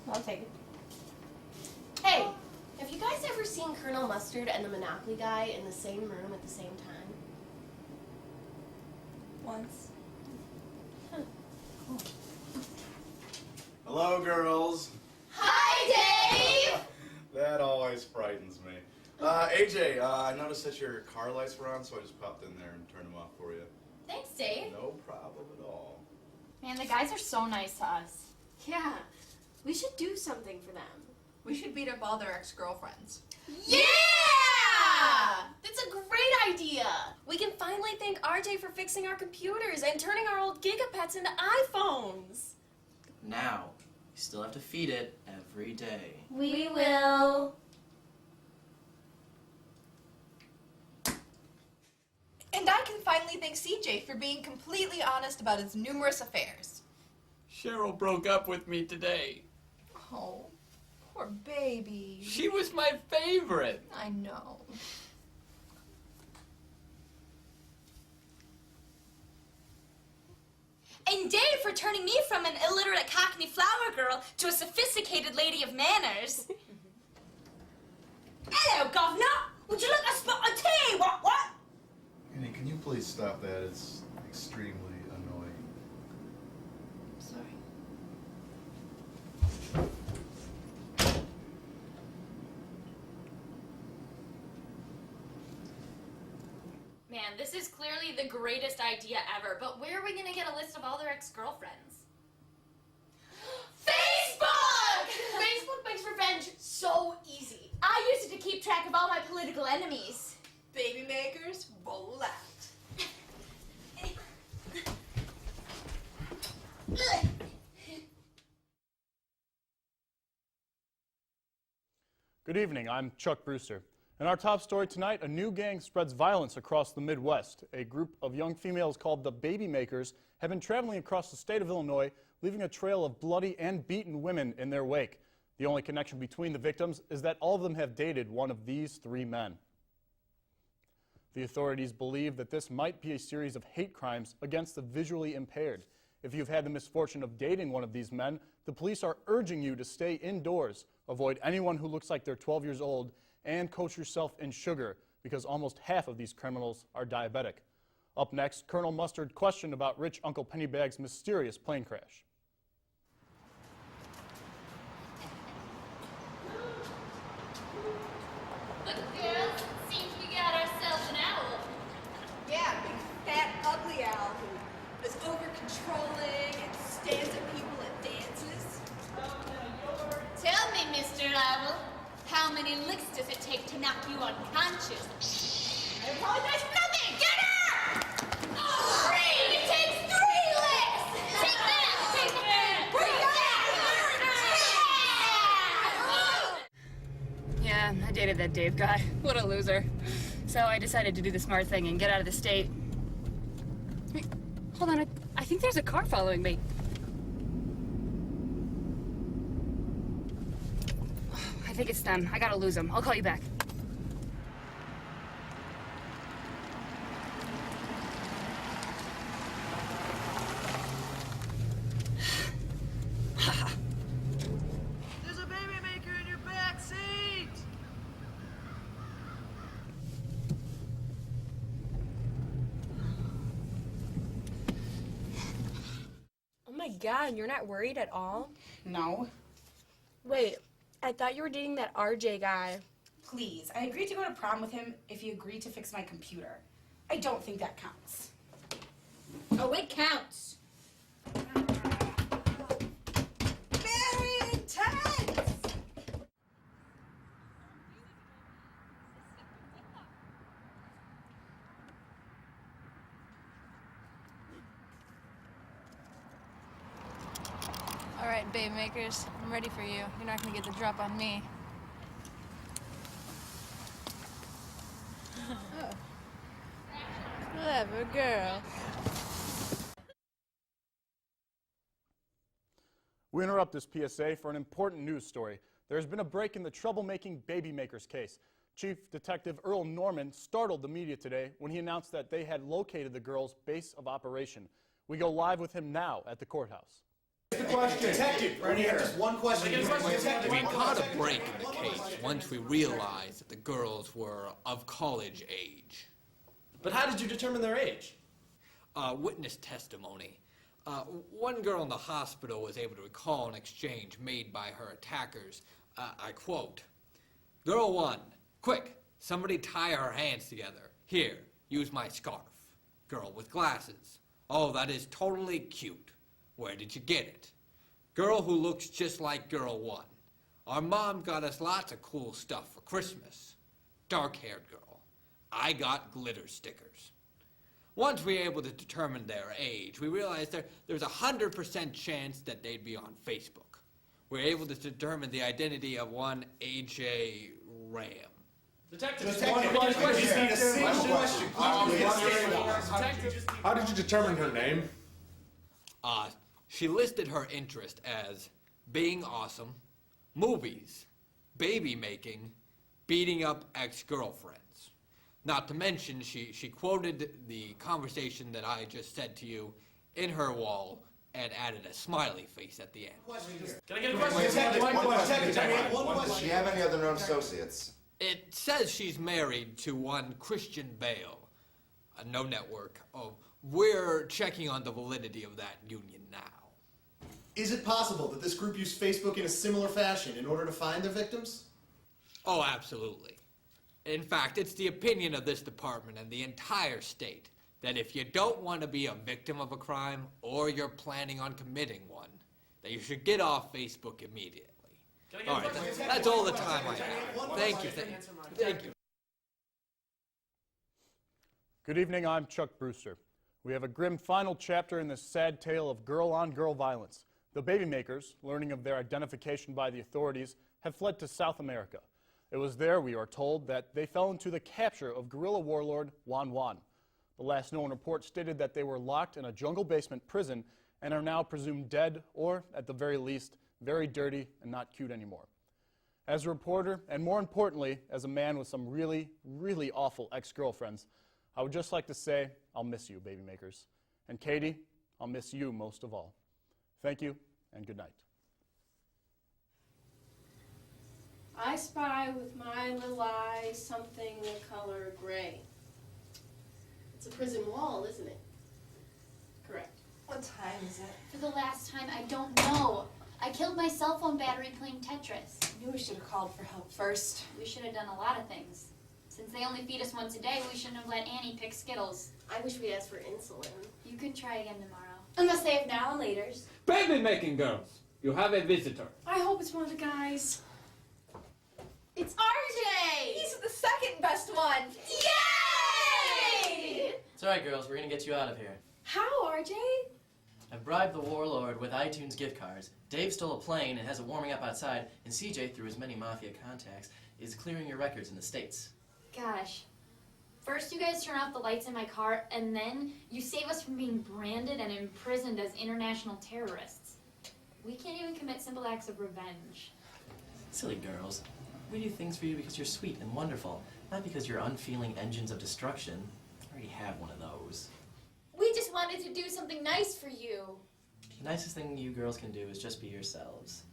I'll take it. Hey, have you guys ever seen Colonel Mustard and the Monopoly guy in the same room at the same time? Once. Huh. Cool. Hello, girls. Hi, Dave! That always frightens me. AJ, I noticed that your car lights were on, so I just popped in there and turned them off for you. Thanks, Dave. No problem at all. Man, the guys are so nice to us. Yeah, we should do something for them. We should beat up all their ex-girlfriends. Yeah! That's a great idea! We can finally thank RJ for fixing our computers and turning our old Gigapets into iPhones. Now, you still have to feed it every day. We will. And I can finally thank CJ for being completely honest about his numerous affairs. Cheryl broke up with me today. Oh, poor baby. She was my favorite. I know. And Dave for turning me from an illiterate Cockney flower girl to a sophisticated lady of manners. Hello, Governor. Would you like a spot of tea? What? Annie, can you please stop that? It's extremely annoying. Sorry. Man, this is clearly the greatest idea ever, but where are we gonna get a list of all their ex-girlfriends? Facebook! Facebook makes revenge so easy. I used it to keep track of all my political enemies. Babymakers, roll out. Good evening, I'm Chuck Brewster. In our top story tonight, a new gang spreads violence across the Midwest. A group of young females called the Babymakers have been traveling across the state of Illinois, leaving a trail of bloody and beaten women in their wake. The only connection between the victims is that all of them have dated one of these three men. The authorities believe that this might be a series of hate crimes against the visually impaired. If you've had the misfortune of dating one of these men, the police are urging you to stay indoors, avoid anyone who looks like they're 12 years old, and coat yourself in sugar, because almost half of these criminals are diabetic. Up next, Colonel Mustard questioned about rich Uncle Pennybag's mysterious plane crash. Look, girls, seems we got ourselves an owl. Yeah, big fat ugly owl who is over-controlling and stands at people at dances. Tell me, Mr. Owl, how many licks does it take to knock you unconscious? I apologize for nothing! Get her! Three! It takes 3 licks! Take that! Take that! Yeah, I dated that Dave guy. What a loser. So I decided to do the smart thing and get out of the state. Wait, hold on, I think there's a car following me. I think it's them. I gotta lose them. I'll call you back. There's a babymaker in your back seat! Oh my god, you're not worried at all? No. Wait, I thought you were dating that RJ guy. Please, I agreed to go to prom with him if he agreed to fix my computer. I don't think that counts. Oh, it counts. Very intense! All right, Babymakers, I'm ready for you. You're not gonna get the drop on me. Oh. Clever girl. We interrupt this PSA for an important news story. There has been a break in the troublemaking Babymakers case. Chief Detective Earl Norman startled the media today when he announced that they had located the girls' base of operation. We go live with him now at the courthouse. Detective, right here. Just one question. We caught a break in the case once we realized that the girls were of college age. But how did you determine their age? Witness testimony. One girl in the hospital was able to recall an exchange made by her attackers. I quote, "Girl 1, quick, somebody tie her hands together. Here, use my scarf." Girl with glasses, "Oh, that is totally cute. Where did you get it?" Girl who looks just like girl 1, "Our mom got us lots of cool stuff for Christmas." Dark-haired girl, "I got glitter stickers." Once we were able to determine their age, we realized there's a 100% chance that they'd be on Facebook. We were able to determine the identity of one AJ Ram. Detective, How did you determine her name? She listed her interest as being awesome, movies, baby making, beating up ex-girlfriends. Not to mention, she quoted the conversation that I just said to you in her wall and added a smiley face at the end. Can I get a question? One question. Does she have any other known associates? It says she's married to one Christian Bale. No network. Oh, we're checking on the validity of that union now. Is it possible that this group used Facebook in a similar fashion in order to find their victims? Oh, absolutely. In fact, it's the opinion of this department and the entire state that if you don't want to be a victim of a crime or you're planning on committing one, that you should get off Facebook immediately. All right, that's all the time I have. Thank you. Thank you. Good evening, I'm Chuck Brewster. We have a grim final chapter in this sad tale of girl-on-girl violence. The Babymakers, learning of their identification by the authorities, have fled to South America. It was there, we are told, that they fell into the capture of guerrilla warlord Juan Juan. The last known report stated that they were locked in a jungle basement prison and are now presumed dead or, at the very least, very dirty and not cute anymore. As a reporter, and more importantly, as a man with some really, really awful ex-girlfriends, I would just like to say, I'll miss you, Babymakers. And Katie, I'll miss you most of all. Thank you, and good night. I spy with my little eye something the color gray. It's a prison wall, isn't it? Correct. What time is it? For the last time, I don't know. I killed my cell phone battery playing Tetris. I knew we should have called for help first. We should have done a lot of things. Since they only feed us once a day, we shouldn't have let Annie pick Skittles. I wish we asked for insulin. You can try again tomorrow. Unless they have now and laters. Baby making girls, you have a visitor. I hope it's one of the guys. It's RJ! He's the second best one. Yay! It's alright, girls. We're gonna get you out of here. How, RJ? I bribed the warlord with iTunes gift cards. Dave stole a plane and has it warming up outside. And CJ, through his many mafia contacts, is clearing your records in the States. Gosh. First you guys turn off the lights in my car, and then you save us from being branded and imprisoned as international terrorists. We can't even commit simple acts of revenge. Silly girls. We do things for you because you're sweet and wonderful, not because you're unfeeling engines of destruction. I already have one of those. We just wanted to do something nice for you. The nicest thing you girls can do is just be yourselves.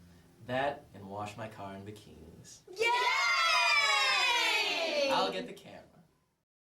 That and wash my car in bikinis. Yay! I'll get the camera.